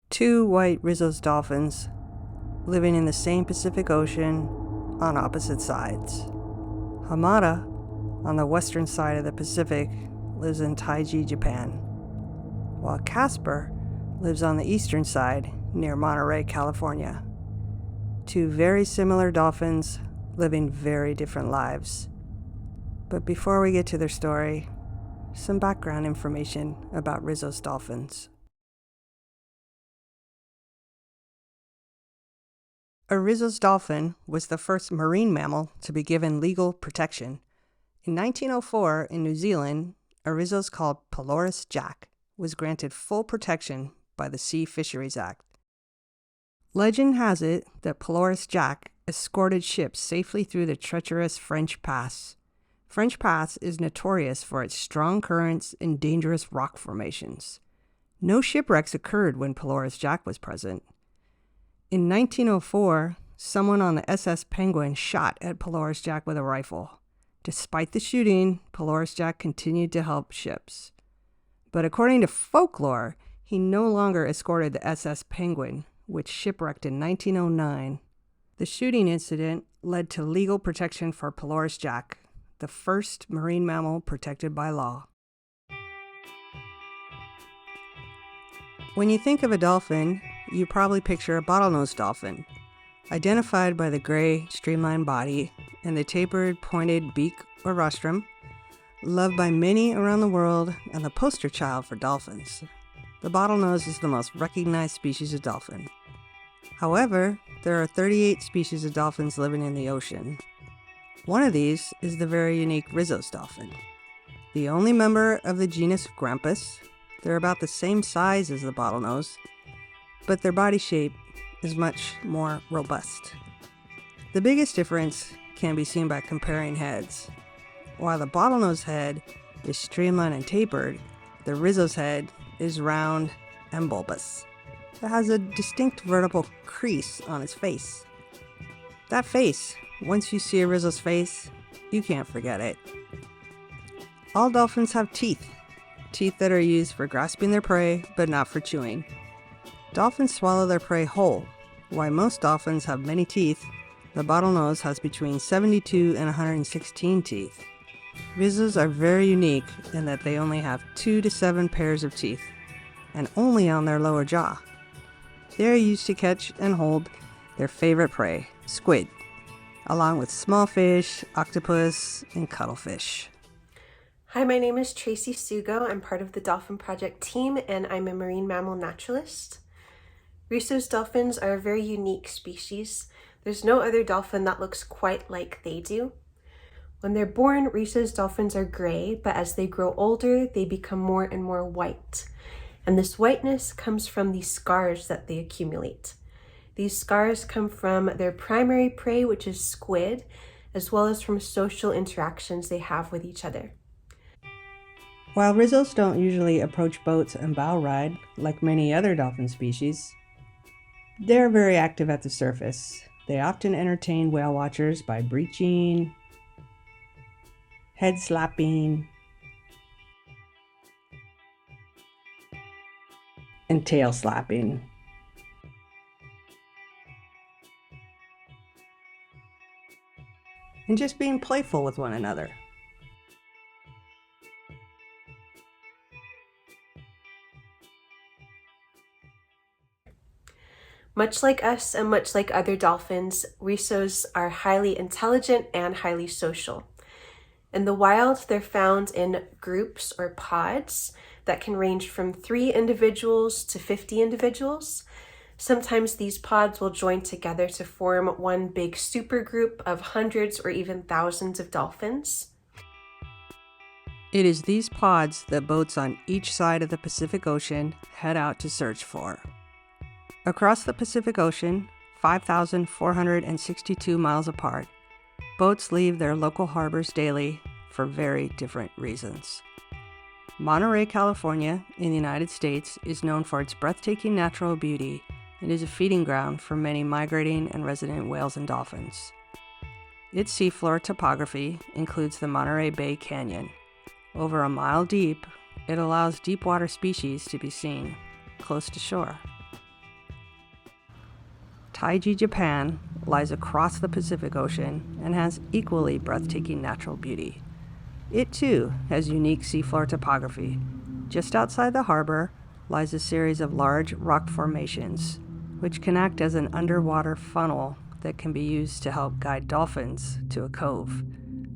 Two white Risso's dolphins living in the same Pacific Ocean on opposite sides. Hamada, on the western side of the Pacific, lives in Taiji, Japan, while Casper lives on the eastern side near Monterey, California. Two very similar dolphins living very different lives. But before we get to their story, some background information about Risso's dolphins. A Risso's dolphin was the first marine mammal to be given legal protection. In 1904, in New Zealand, a Risso's called Pelorus jack was granted full protection by the Sea Fisheries Act. Legend has it that Pelorus jack escorted ships safely through the treacherous French Pass. French Pass is notorious for its strong currents and dangerous rock formations. No shipwrecks occurred when Pelorus jack was present. In 1904, someone on the SS Penguin shot at Pelorus jack with a rifle. Despite the shooting, Pelorus jack continued to help ships. But according to folklore, he no longer escorted the SS Penguin, which shipwrecked in 1909. The shooting incident led to legal protection for Pelorus jack, the first marine mammal protected by law. When you think of a dolphin, you probably picture a bottlenose dolphin, identified by the gray, streamlined body and the tapered, pointed beak or rostrum, loved by many around the world and the poster child for dolphins. The bottlenose is the most recognized species of dolphin. However, there are 38 species of dolphins living in the ocean. One of these is the very unique Risso's dolphin. The only member of the genus Grampus, they're about the same size as the bottlenose, but their body shape is much more robust. The biggest difference can be seen by comparing heads. While the bottlenose head is streamlined and tapered, the Risso's head is round and bulbous. It has a distinct vertical crease on its face. That face, once you see a Risso's face, you can't forget it. All dolphins have teeth that are used for grasping their prey, but not for chewing. Dolphins swallow their prey whole. While most dolphins have many teeth, the bottlenose has between 72 and 116 teeth. Risso's are very unique in that they only have 2 to 7 pairs of teeth, and only on their lower jaw. They are used to catch and hold their favorite prey, squid, along with small fish, octopus, and cuttlefish. Hi, my name is Tracy Sugo. I'm part of the Dolphin Project team, and I'm a marine mammal naturalist. Risso's dolphins are a very unique species. There's no other dolphin that looks quite like they do. When they're born, Risso's dolphins are gray, but as they grow older, they become more and more white. And this whiteness comes from the scars that they accumulate. These scars come from their primary prey, which is squid, as well as from social interactions they have with each other. While Risso's don't usually approach boats and bow ride like many other dolphin species, they're very active at the surface. They often entertain whale watchers by breaching, head slapping, and tail slapping. And just being playful with one another. Much like us and much like other dolphins, Risso's are highly intelligent and highly social. In the wild, they're found in groups or pods that can range from 3 individuals to 50 individuals. Sometimes these pods will join together to form one big supergroup of hundreds or even thousands of dolphins. It is these pods that boats on each side of the Pacific Ocean head out to search for. Across the Pacific Ocean, 5,462 miles apart, boats leave their local harbors daily for very different reasons. Monterey, California, in the United States, is known for its breathtaking natural beauty and is a feeding ground for many migrating and resident whales and dolphins. Its seafloor topography includes the Monterey Bay Canyon. Over a mile deep, it allows deep water species to be seen close to shore. Taiji, Japan, lies across the Pacific Ocean and has equally breathtaking natural beauty. It too has unique seafloor topography. Just outside the harbor lies a series of large rock formations, which can act as an underwater funnel that can be used to help guide dolphins to a cove,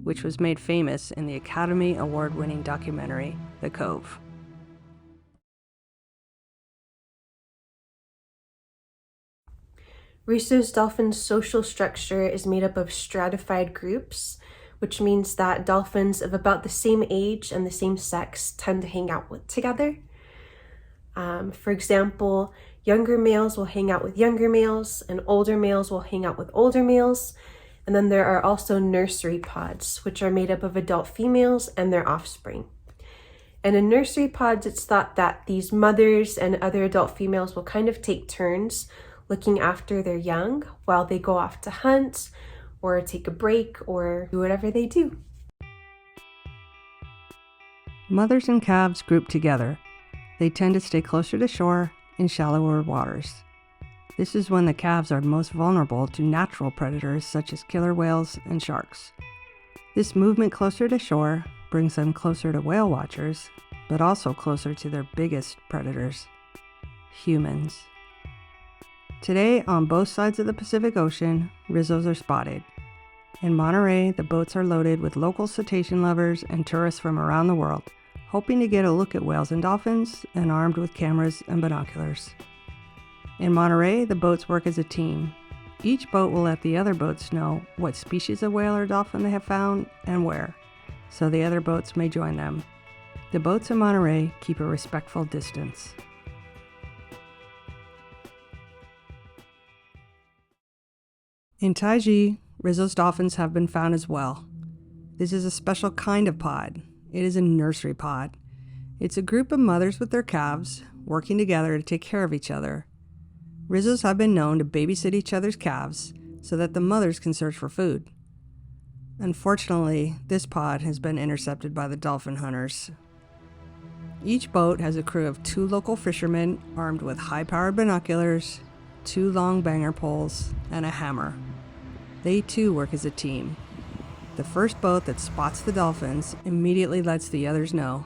which was made famous in the Academy Award-winning documentary, The Cove. Risso'sdolphins' social structure is made up of stratified groups, which means that dolphins of about the same age and the same sex tend to hang out together. For example, younger males will hang out with younger males, and older males will hang out with older males. And then there are also nursery pods, which are made up of adult females and their offspring. And in nursery pods, it's thought that these mothers and other adult females will kind of take turns looking after their young while they go off to hunt or take a break or do whatever they do. Mothers and calves group together. They tend to stay closer to shore in shallower waters. This is when the calves are most vulnerable to natural predators such as killer whales and sharks. This movement closer to shore brings them closer to whale watchers, but also closer to their biggest predators, humans. Today, on both sides of the Pacific Ocean, Rissos are spotted. In Monterey, the boats are loaded with local cetacean lovers and tourists from around the world, hoping to get a look at whales and dolphins and armed with cameras and binoculars. In Monterey, the boats work as a team. Each boat will let the other boats know what species of whale or dolphin they have found and where, so the other boats may join them. The boats in Monterey keep a respectful distance. In Taiji, Risso's dolphins have been found as well. This is a special kind of pod. It is a nursery pod. It's a group of mothers with their calves working together to take care of each other. Rissos have been known to babysit each other's calves so that the mothers can search for food. Unfortunately, this pod has been intercepted by the dolphin hunters. Each boat has a crew of 2 local fishermen armed with high-powered binoculars, 2 long banger poles, and a hammer. They too work as a team. The first boat that spots the dolphins immediately lets the others know.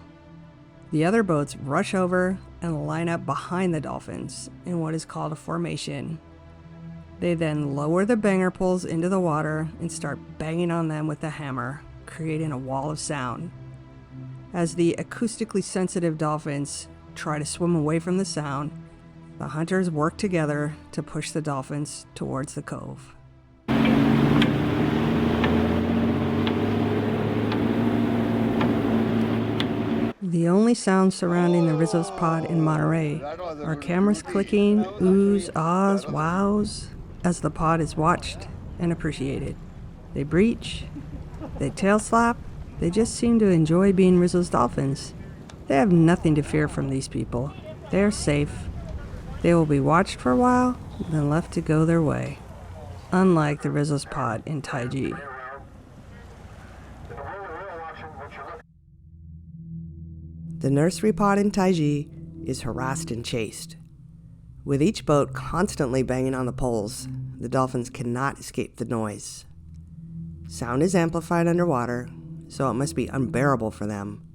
The other boats rush over and line up behind the dolphins in what is called a formation. They then lower the banger poles into the water and start banging on them with the hammer, creating a wall of sound. As the acoustically sensitive dolphins try to swim away from the sound, the hunters work together to push the dolphins towards the cove. The only sounds surrounding the Risso's pod in Monterey are cameras clicking, oohs, ahs, wows, as the pod is watched and appreciated. They breach, they tail slap, they just seem to enjoy being Risso's dolphins. They have nothing to fear from these people. They are safe. They will be watched for a while, then left to go their way, unlike the Risso's pod in Taiji. The nursery pod in Taiji is harassed and chased. With each boat constantly banging on the poles, the dolphins cannot escape the noise. Sound is amplified underwater, so it must be unbearable for them.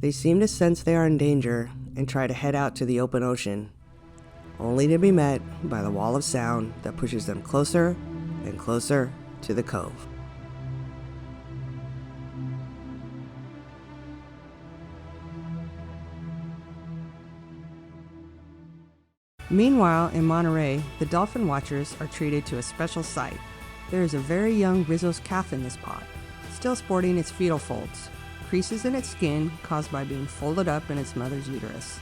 They seem to sense they are in danger and try to head out to the open ocean, only to be met by the wall of sound that pushes them closer and closer to the cove. Meanwhile, in Monterey, the dolphin watchers are treated to a special sight. There is a very young Risso's calf in this pod, still sporting its fetal folds, creases in its skin caused by being folded up in its mother's uterus.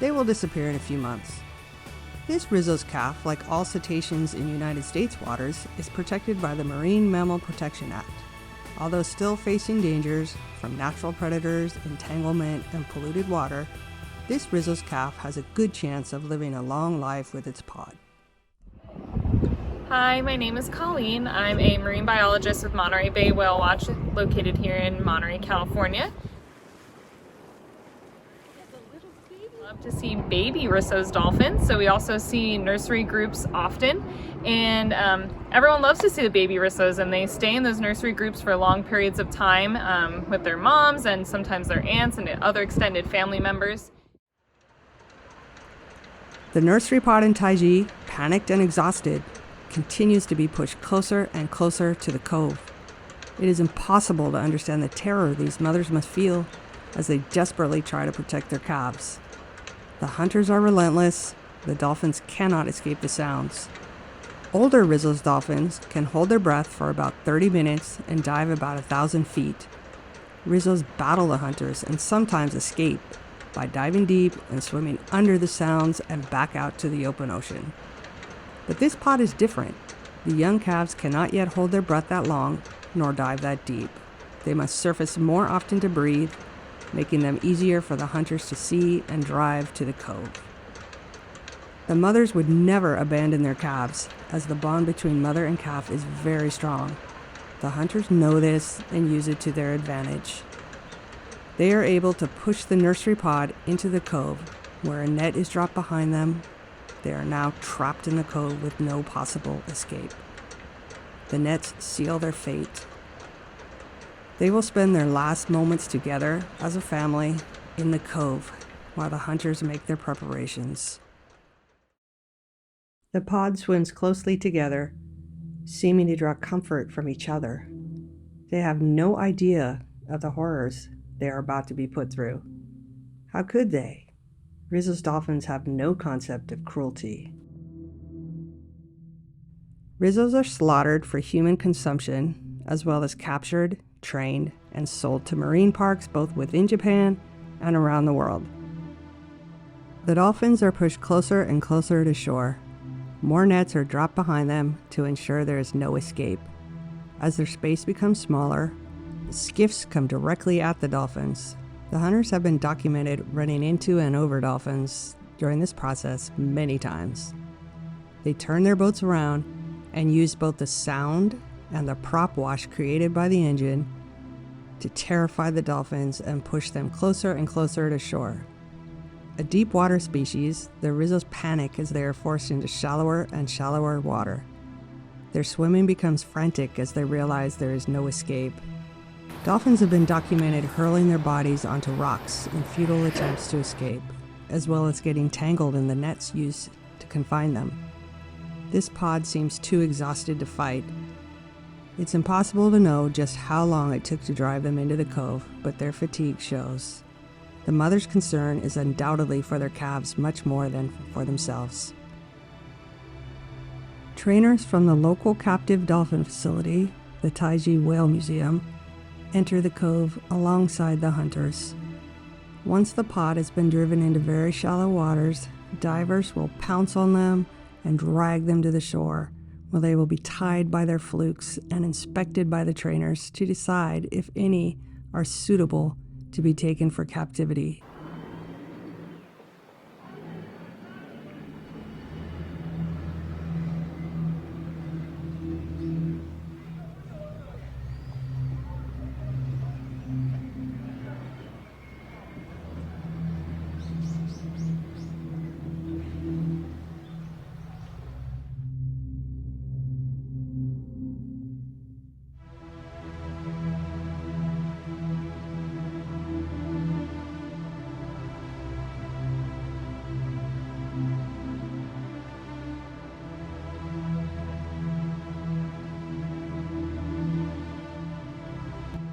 They will disappear in a few months. This Risso's calf, like all cetaceans in United States waters, is protected by the Marine Mammal Protection Act. Although still facing dangers from natural predators, entanglement, and polluted water, this Risso's calf has a good chance of living a long life with its pod. Hi, my name is Colleen. I'm a marine biologist with Monterey Bay Whale Watch, located here in Monterey, California. love to see baby Risso's dolphins, so we also see nursery groups often, and everyone loves to see the baby Rissos, and they stay in those nursery groups for long periods of time with their moms and sometimes their aunts and other extended family members. The nursery pod in Taiji, panicked and exhausted, continues to be pushed closer and closer to the cove. It is impossible to understand the terror these mothers must feel as they desperately try to protect their calves. The hunters are relentless. The dolphins cannot escape the sounds. Older Risso's dolphins can hold their breath for about 30 minutes and dive about 1,000 feet. Rissos battle the hunters and sometimes escape by diving deep and swimming under the sounds and back out to the open ocean. But this pod is different. The young calves cannot yet hold their breath that long, nor dive that deep. They must surface more often to breathe, making them easier for the hunters to see and drive to the cove. The mothers would never abandon their calves, as the bond between mother and calf is very strong. The hunters know this and use it to their advantage. They are able to push the nursery pod into the cove, where a net is dropped behind them. They are now trapped in the cove with no possible escape. The nets seal their fate. They will spend their last moments together as a family in the cove while the hunters make their preparations. The pod swims closely together, seeming to draw comfort from each other. They have no idea of the horrors they are about to be put through. How could they? Risso's dolphins have no concept of cruelty. Rissos are slaughtered for human consumption, as well as captured, trained, and sold to marine parks both within Japan and around the world. The dolphins are pushed closer and closer to shore. More nets are dropped behind them to ensure there is no escape. As their space becomes smaller, skiffs come directly at the dolphins. The hunters have been documented running into and over dolphins during this process many times. They turn their boats around and use both the sound and the prop wash created by the engine to terrify the dolphins and push them closer and closer to shore. A deep water species, the Rissos panic as they are forced into shallower and shallower water. Their swimming becomes frantic as they realize there is no escape. Dolphins have been documented hurling their bodies onto rocks in futile attempts to escape, as well as getting tangled in the nets used to confine them. This pod seems too exhausted to fight. It's impossible to know just how long it took to drive them into the cove, but their fatigue shows. The mother's concern is undoubtedly for their calves much more than for themselves. Trainers from the local captive dolphin facility, the Taiji Whale Museum, enter the cove alongside the hunters. Once the pod has been driven into very shallow waters, divers will pounce on them and drag them to the shore, where they will be tied by their flukes and inspected by the trainers to decide if any are suitable to be taken for captivity.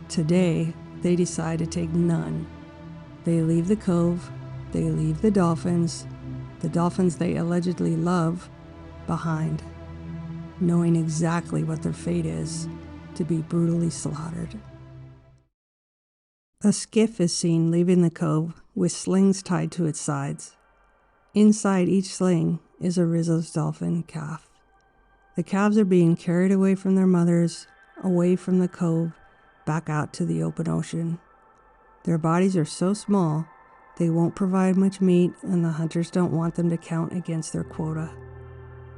Today, they decide to take none. They leave the cove, they leave the dolphins they allegedly love, behind, knowing exactly what their fate is, to be brutally slaughtered. A skiff is seen leaving the cove with slings tied to its sides. Inside each sling is a Risso's dolphin calf. The calves are being carried away from their mothers, away from the cove, back out to the open ocean. Their bodies are so small, they won't provide much meat, and the hunters don't want them to count against their quota.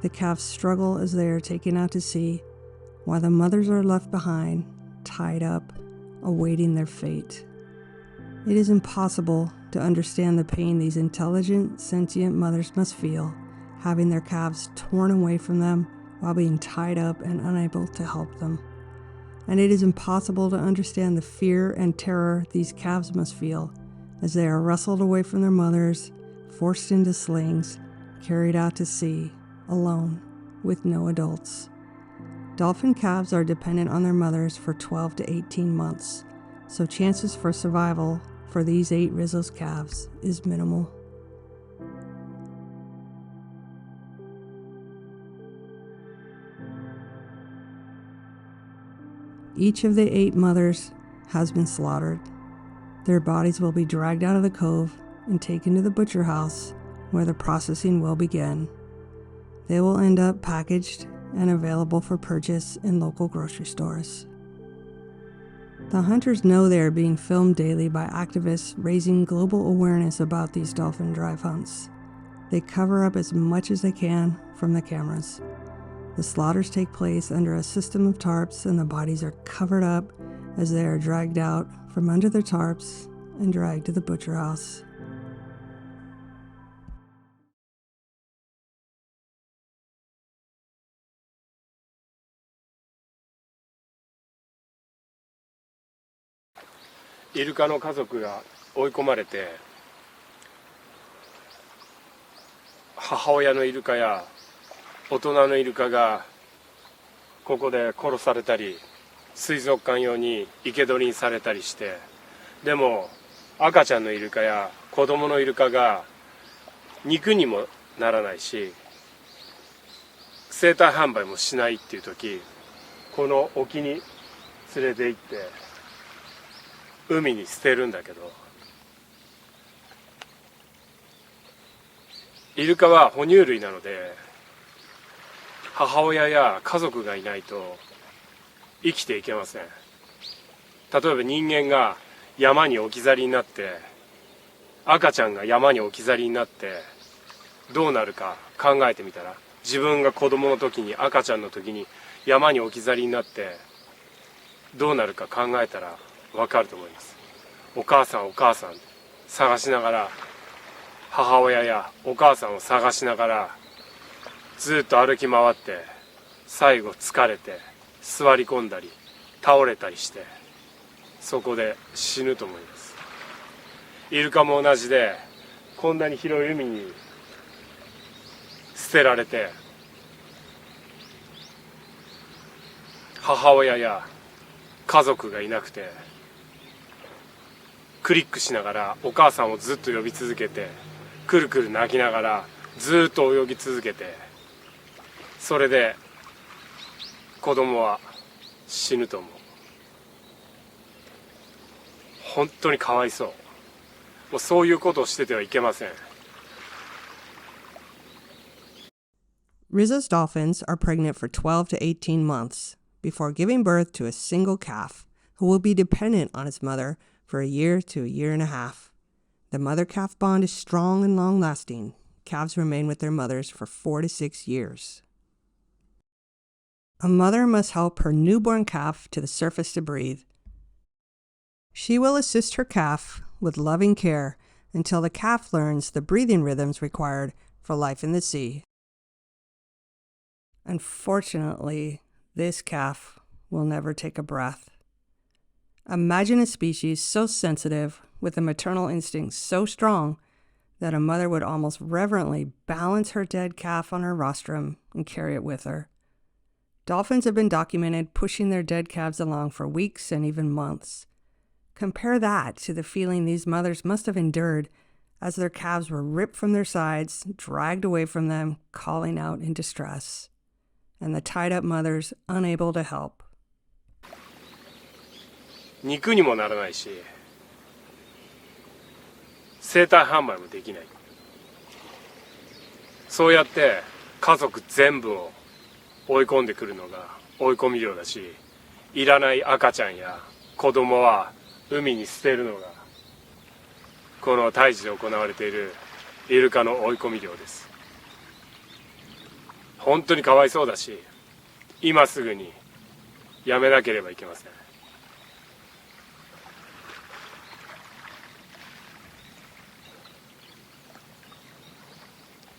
The calves struggle as they are taken out to sea, while the mothers are left behind, tied up, awaiting their fate. It is impossible to understand the pain these intelligent, sentient mothers must feel, having their calves torn away from them while being tied up and unable to help them. And it is impossible to understand the fear and terror these calves must feel as they are wrestled away from their mothers, forced into slings, carried out to sea, alone, with no adults. Dolphin calves are dependent on their mothers for 12 to 18 months, so chances for survival for these 8 Risso's calves is minimal. Each of the 8 mothers has been slaughtered. Their bodies will be dragged out of the cove and taken to the butcher house, where the processing will begin. They will end up packaged and available for purchase in local grocery stores. The hunters know they are being filmed daily by activists raising global awareness about these dolphin drive hunts. They cover up as much as they can from the cameras. The slaughters take place under a system of tarps, and the bodies are covered up as they are dragged out from under the tarps and dragged to the butcher house.イルカの家族が追い込まれて、母親のイルカや大人のイルカがここで殺されたり、水族館用に生け捕りにされたりして、でも赤ちゃんのイルカや子供のイルカが肉にもならないし、生体販売もしないっていう時、この沖に連れて行って海に捨てるんだけど、イルカは哺乳類なので母親や家族がいないと生きていけません。例えば人間が山に置き去りになって、赤ちゃんが山に置き去りになってどうなるか考えてみたら、自分が子供の時に、赤ちゃんの時に山に置き去りになってどうなるか考えたら分かると思います。お母さんお母さん探しながら、母親やお母さんを探しながらずっと歩き回って、最後疲れて座り込んだり倒れたりして、そこで死ぬと思います。イルカも同じで、こんなに広い海に捨てられて、母親や家族がいなくて、クリックしながらお母さんをずっと呼び続けて、くるくる泣きながらずっと泳ぎ続けて、それで子供は死ぬと思う。本当にかわいそう。もうそういうことをしててはいけません。Risso's dolphins are pregnant for 12 to 18 months before giving birth to a single calf who will be dependent on its mother for a year to a year and a half. The mother-calf bond is strong and long-lasting. Calves remain with their mothers for 4 to 6 years. A mother must help her newborn calf to the surface to breathe. She will assist her calf with loving care until the calf learns the breathing rhythms required for life in the sea. Unfortunately, this calf will never take a breath. Imagine a species so sensitive, with a maternal instinct so strong, that a mother would almost reverently balance her dead calf on her rostrum and carry it with her. Dolphins have been documented pushing their dead calves along for weeks and even months. Compare that to the feeling these mothers must have endured as their calves were ripped from their sides, dragged away from them, calling out in distress, and the tied-up mothers unable to help. 肉にもならないし、生体販売もできない。そうやって家族全部を追い込んでくるのが追い込み漁だし、いらない赤ちゃんや子供は海に捨てるのがこの大地で行われているイルカの追い込み漁です。本当にかわいそうだし、今すぐにやめなければいけません。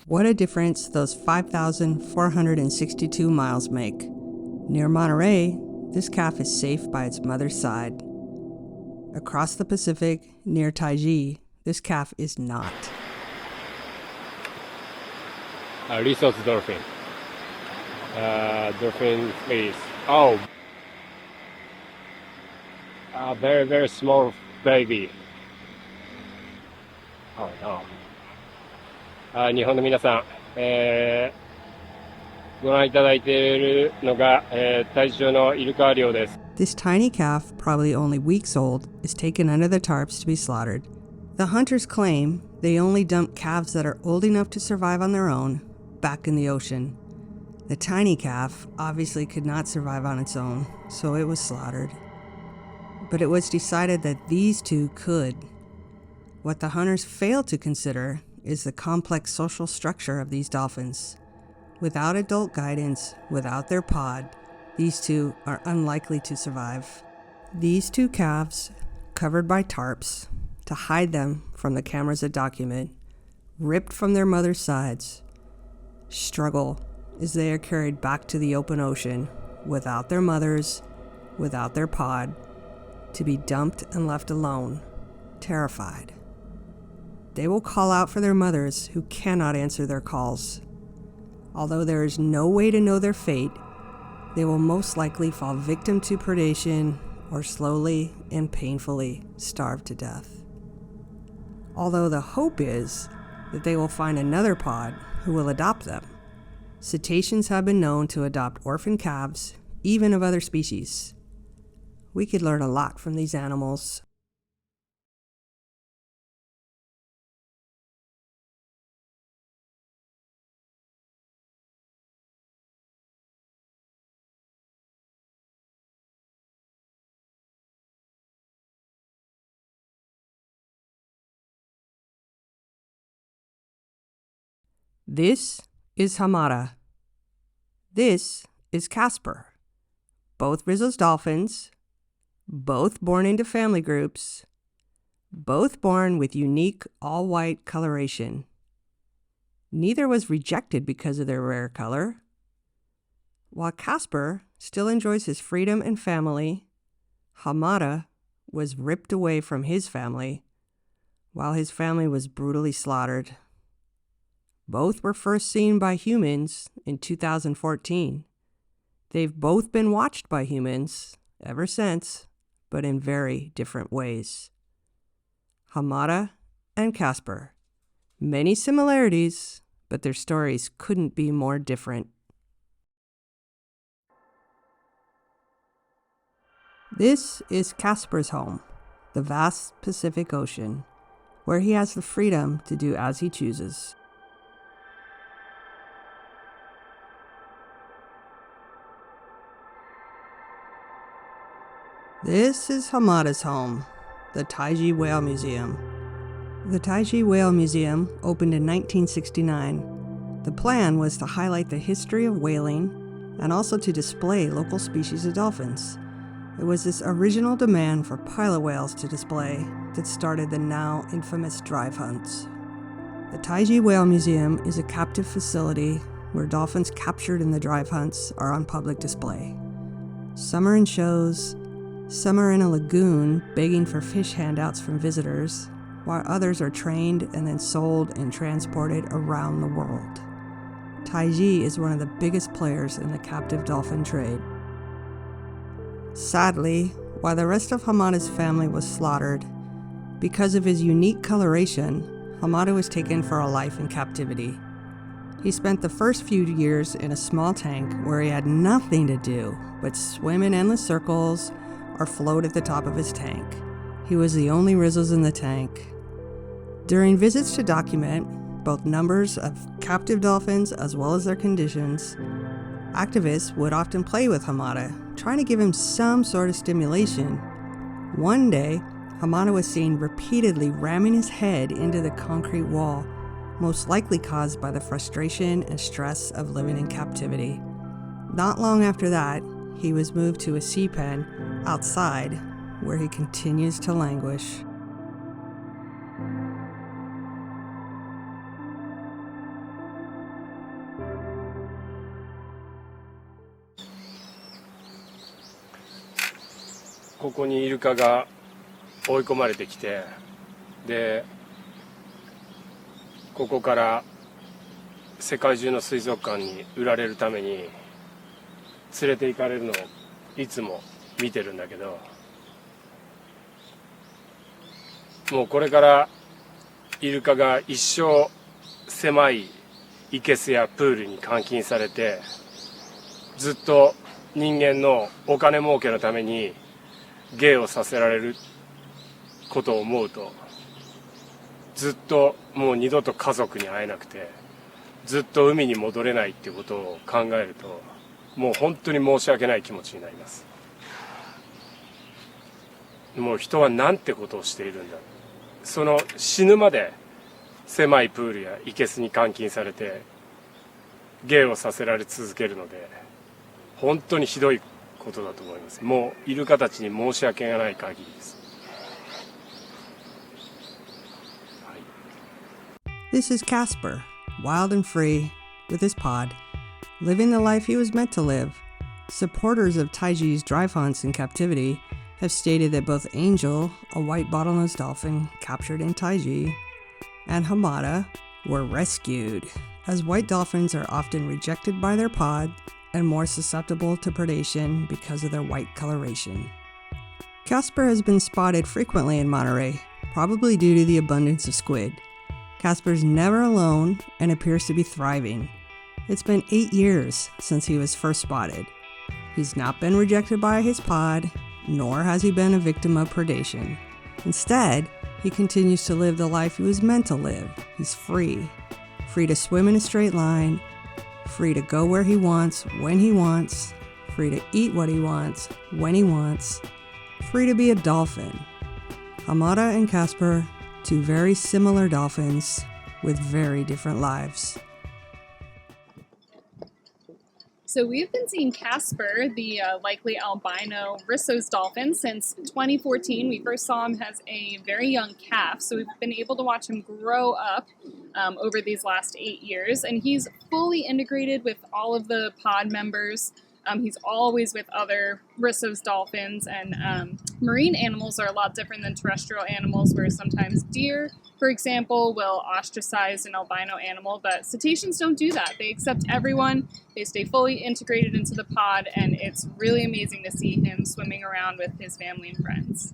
What a difference those 5,462 miles make. Near Monterey, this calf is safe by its mother's side. Across the Pacific, near Taiji, this calf is not. Risso'sdolphins. Dolphin is a very, very small baby. Oh no. 日本の皆さん、ご覧いただいているのが、大衆のイルカ漁です。This tiny calf, probably only weeks old, is taken under the tarps to be slaughtered. The hunters claim they only dump calves that are old enough to survive on their own back in the ocean. The tiny calf obviously could not survive on its own, so it was slaughtered. But it was decided that these two could. What the hunters failed to consider is the complex social structure of these dolphins. Without adult guidance, without their pod, these two are unlikely to survive. These two calves, covered by tarps to hide them from the cameras that document, ripped from their mother's sides, struggle as they are carried back to the open ocean without their mothers, without their pod, to be dumped and left alone, terrified. They will call out for their mothers who cannot answer their calls. Although there is no way to know their fate, they will most likely fall victim to predation or slowly and painfully starve to death. Although the hope is that they will find another pod who will adopt them. Cetaceans have been known to adopt orphan calves, even of other species. We could learn a lot from these animals. This is Hamada. This is Casper. Both Risso'sdolphins, both born into family groups, both born with unique all-white coloration. Neither was rejected because of their rare color. While Casper still enjoys his freedom and family, Hamada was ripped away from his family, while his family was brutally slaughtered. Both were first seen by humans in 2014. They've both been watched by humans ever since, but in very different ways. Hamada and Casper. Many similarities, but their stories couldn't be more different. This is Casper's home, the vast Pacific Ocean, where he has the freedom to do as he chooses. This is Hamada's home, the Taiji Whale Museum. The Taiji Whale Museum opened in 1969. The plan was to highlight the history of whaling and also to display local species of dolphins. It was this original demand for pilot whales to display that started the now infamous drive hunts. The Taiji Whale Museum is a captive facility where dolphins captured in the drive hunts are on public display. Some are in shows, some are in a lagoon begging for fish handouts from visitors, while others are trained and then sold and transported around the world. Taiji is one of the biggest players in the captive dolphin trade. Sadly, while the rest of Hamada's family was slaughtered, because of his unique coloration, Hamada was taken for a life in captivity. He spent the first few years in a small tank where he had nothing to do but swim in endless circles or float at the top of his tank. He was the only Risso's in the tank. During visits to document both numbers of captive dolphins as well as their conditions, activists would often play with Hamada, trying to give him some sort of stimulation. One day, Hamada was seen repeatedly ramming his head into the concrete wall, most likely caused by the frustration and stress of living in captivity. Not long after that, he was moved to a sea pen outside, where he continues to languish. ここにイルカが追い込まれてきて、でここから世界中の水族館に売られるために連れて行かれるのをいつも見てるんだけど、もうこれからイルカが一生狭い生けすやプールに監禁されて、ずっと人間のお金儲けのために芸をさせられることを思うと、ずっともう二度と家族に会えなくて、ずっと海に戻れないっていうことを考えると、もう本当に申し訳ない気持ちになります。もう人はなんてことをしているんだ。その死ぬまで狭いプールや生けすに監禁されて芸をさせられ続けるので、本当にひどいことだと思います。もうイルカたちに申し訳がない限りです。This is Casper, wild and free, with his pod, living the life he was meant to live. Supporters of Taiji's drive hunts in captivity have stated that both Angel, a white bottlenose dolphin captured in Taiji, and Hamada were rescued, as white dolphins are often rejected by their pod and more susceptible to predation because of their white coloration. Casper has been spotted frequently in Monterey, probably due to the abundance of squid. Casper's never alone and appears to be thriving. It's been 8 years since he was first spotted. He's not been rejected by his pod, nor has he been a victim of predation. Instead, he continues to live the life he was meant to live. He's free. Free to swim in a straight line, free to go where he wants, when he wants, free to eat what he wants, when he wants, free to be a dolphin. Hamada and Casper, two very similar dolphins with very different lives. So we've been seeing Casper, the likely albino Risso's dolphin, since 2014. We first saw him as a very young calf, so we've been able to watch him grow up over these last 8 years, and he's fully integrated with all of the pod members. He's always with other Risso's dolphins, and marine animals are a lot different than terrestrial animals, where sometimes deer, for example, will ostracize an albino animal, but cetaceans don't do that. They accept everyone, they stay fully integrated into the pod, and it's really amazing to see him swimming around with his family and friends.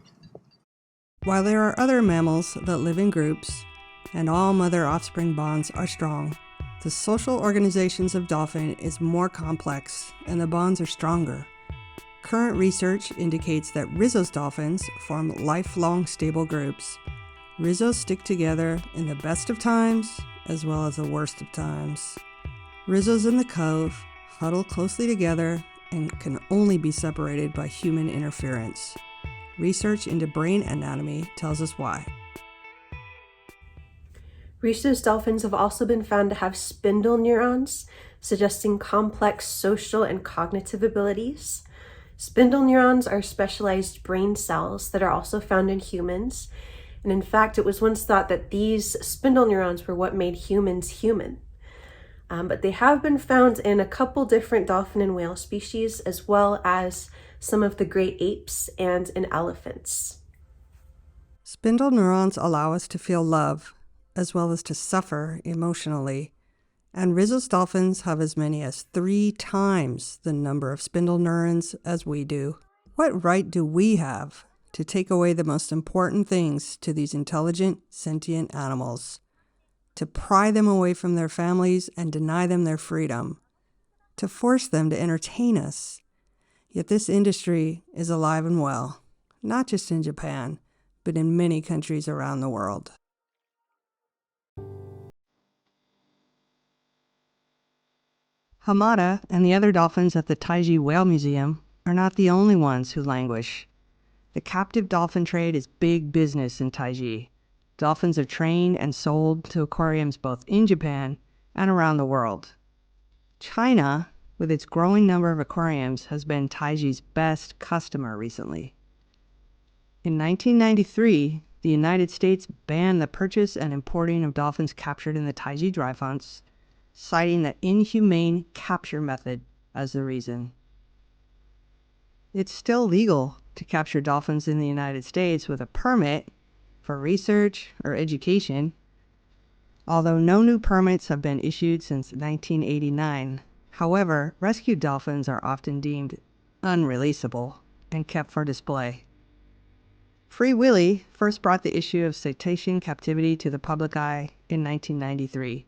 While there are other mammals that live in groups, and all mother-offspring bonds are strong, the social organizations of dolphin is more complex and the bonds are stronger. Current research indicates that Risso's dolphins form lifelong stable groups. Rissos stick together in the best of times as well as the worst of times. Rissos in the cove huddle closely together and can only be separated by human interference. Research into brain anatomy tells us why. Risso's dolphins have also been found to have spindle neurons, suggesting complex social and cognitive abilities. Spindle neurons are specialized brain cells that are also found in humans. And in fact, it was once thought that these spindle neurons were what made humans human. But they have been found in a couple different dolphin and whale species, as well as some of the great apes and in elephants. Spindle neurons allow us to feel love, as well as to suffer emotionally, and Risso's dolphins have as many as 3 times the number of spindle neurons as we do. What right do we have to take away the most important things to these intelligent, sentient animals? To pry them away from their families and deny them their freedom? To force them to entertain us? Yet this industry is alive and well, not just in Japan, but in many countries around the world. Hamada and the other dolphins at the Taiji Whale Museum are not the only ones who languish. The captive dolphin trade is big business in Taiji. Dolphins are trained and sold to aquariums both in Japan and around the world. China, with its growing number of aquariums, has been Taiji's best customer recently. In 1993, the United States banned the purchase and importing of dolphins captured in the Taiji drive hunts, citing the inhumane capture method as the reason. It's still legal to capture dolphins in the United States with a permit for research or education, although no new permits have been issued since 1989. However, rescued dolphins are often deemed unreleasable and kept for display. Free Willy first brought the issue of cetacean captivity to the public eye in 1993.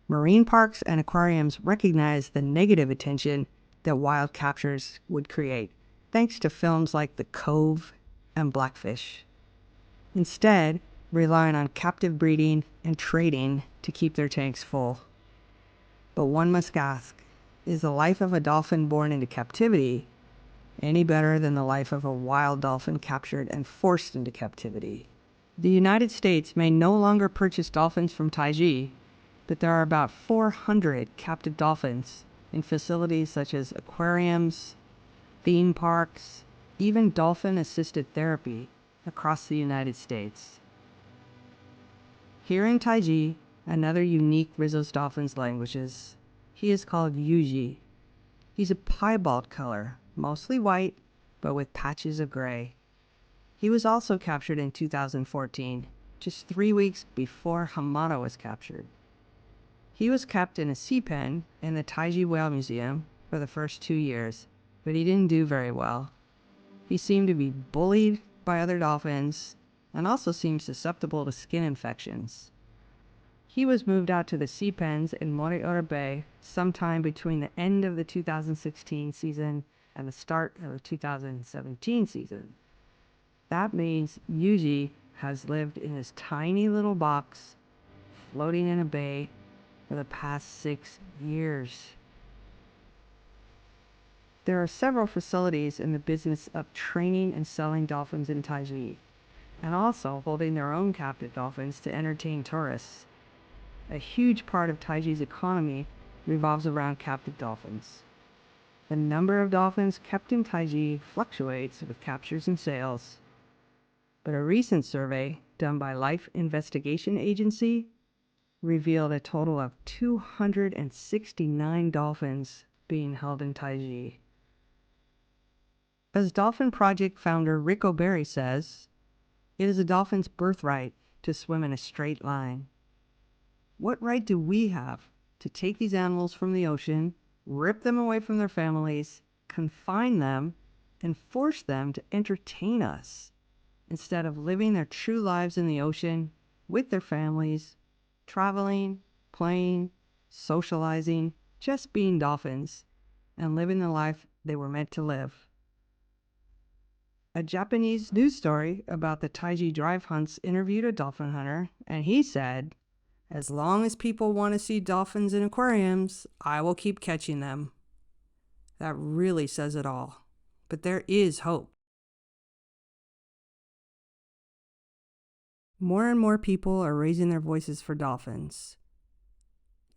Marine parks and aquariums recognized the negative attention that wild captures would create, thanks to films like The Cove and Blackfish. Instead, relying on captive breeding and trading to keep their tanks full. But one must ask, is the life of a dolphin born into captivity any better than the life of a wild dolphin captured and forced into captivity? The United States may no longer purchase dolphins from Taiji, but there are about 400 captive dolphins in facilities such as aquariums, theme parks, even dolphin-assisted therapy across the United States. Here in Taiji, another unique Risso'sdolphins languages, he is called Yuji. He's a piebald color, mostly white, but with patches of gray. He was also captured in 2014, just 3 weeks before Hamada was captured. He was kept in a sea pen in the Taiji Whale Museum for the first 2 years, but he didn't do very well. He seemed to be bullied by other dolphins and also seemed susceptible to skin infections. He was moved out to the sea pens in Moriora Bay sometime between the end of the 2016 season and the start of the 2017 season. That means Yuji has lived in this tiny little box floating in a bay for the past 6 years. There are several facilities in the business of training and selling dolphins in Taiji, and also holding their own captive dolphins to entertain tourists. A huge part of Taiji's economy revolves around captive dolphins. The number of dolphins kept in Taiji fluctuates with captures and sales, but a recent survey done by Life Investigation Agency revealed a total of 269 dolphins being held in Taiji. As Dolphin Project founder Rick O'Berry says, it is a dolphin's birthright to swim in a straight line. What right do we have to take these animals from the ocean, rip them away from their families, confine them, and force them to entertain us, instead of living their true lives in the ocean with their families, traveling, playing, socializing, just being dolphins, and living the life they were meant to live? A Japanese news story about the Taiji drive hunts interviewed a dolphin hunter, and he said, "As long as people want to see dolphins in aquariums, I will keep catching them." That really says it all. But there is hope. More and more people are raising their voices for dolphins.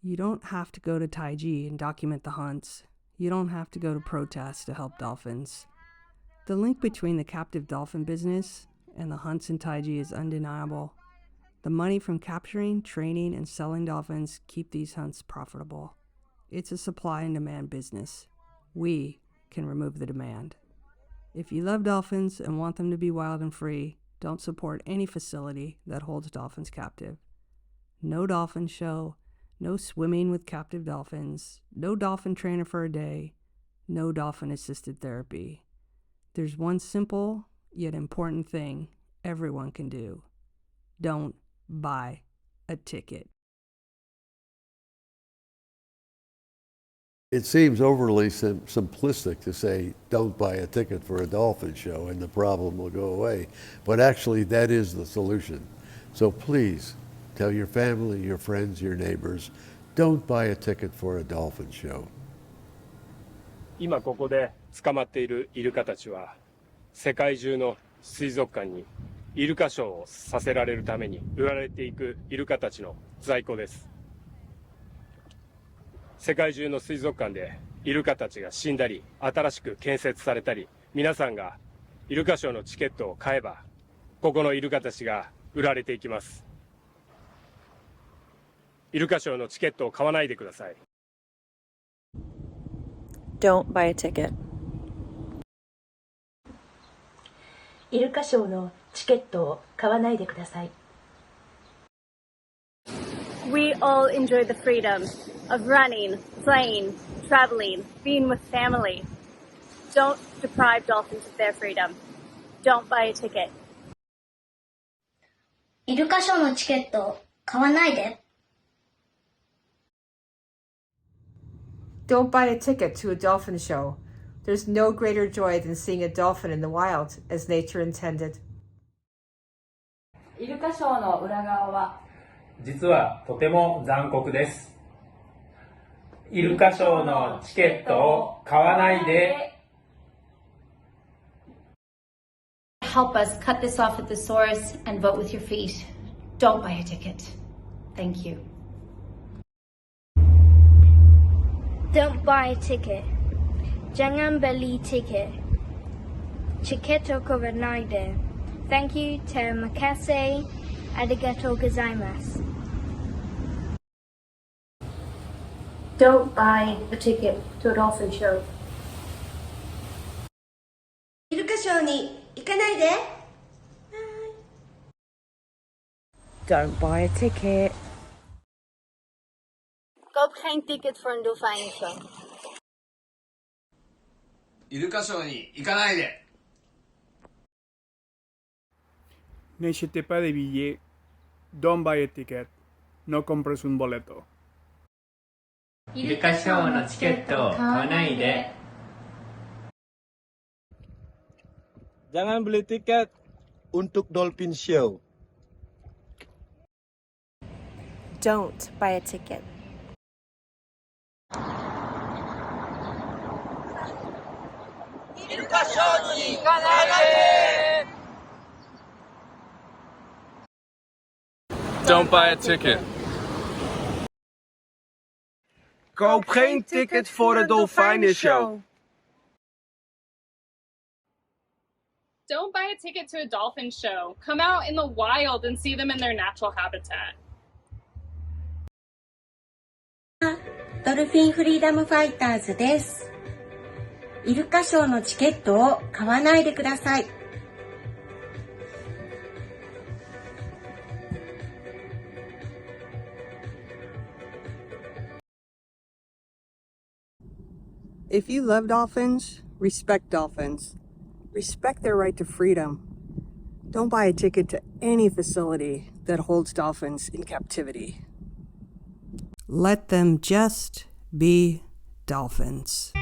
You don't have to go to Taiji and document the hunts. You don't have to go to protests to help dolphins. The link between the captive dolphin business and the hunts in Taiji is undeniable. The money from capturing, training, and selling dolphins keep these hunts profitable. It's a supply and demand business. We can remove the demand. If you love dolphins and want them to be wild and free, don't support any facility that holds dolphins captive. No dolphin show, no swimming with captive dolphins, no dolphin trainer for a day, no dolphin-assisted therapy. There's one simple yet important thing everyone can do. Don't buy a ticket. It seems overly simplistic to say, don't buy a ticket for a dolphin show and the problem will go away. But actually, that is the solution. So please, tell your family, your friends, your neighbors, don't buy a ticket for a dolphin show. 今ここで捕まっているイルカたちは世界中の水族館にイルカショーをさせられるために売られていくイルカたちの在庫です。世界中の水族館でイルカたちが死んだり新しく建設されたり、皆さんがイルカショーのチケットを買えばここのイルカたちが売られていきます。イルカショーのチケットを買わないでください。Don't buy a ticket. イルカショーのチケットを買わないでください。We all enjoy the freedom of running, playing, traveling, being with family. Don't deprive dolphins of their freedom. Don't buy a ticket. イルカショーのチケットを買わないで。Don't buy a ticket to a dolphin show. There's no greater joy than seeing a dolphin in the wild, as nature intended. イルカショーの裏側は実はとても残酷です。イルカショーのチケットを買わないで。Help us cut this off at the source and vote with your feet. Don't buy a ticket. Thank you. Don't buy a ticket. Jangan beli tiket. Chiketo kowanai. Thank you, terima kasih, arigatou gozaimasu. Don't buy a ticket to a dolphin show. イルカショーに行かないで。Don't buy a ticket. Koop geen ticket voor een dolfijnenshow. イルカショーに行かないで。N'achètez pas des billets. Don't buy a ticket. No compres un boleto. イルカショーのチケットを買わないで。Jangan beli tiket untuk dolphin show. Don't buy a ticket. Don't buy a ticket. Koop geen ticket voor de dolfijnenshow. Don't buy a ticket to a dolphin show. Come out in the wild and see them in their natural habitat. ドルフィンフリーダムファイターズです。イルカショーのチケットを買わないでください。If you love dolphins, respect dolphins. Respect their right to freedom. Don't buy a ticket to any facility that holds dolphins in captivity. Let them just be dolphins.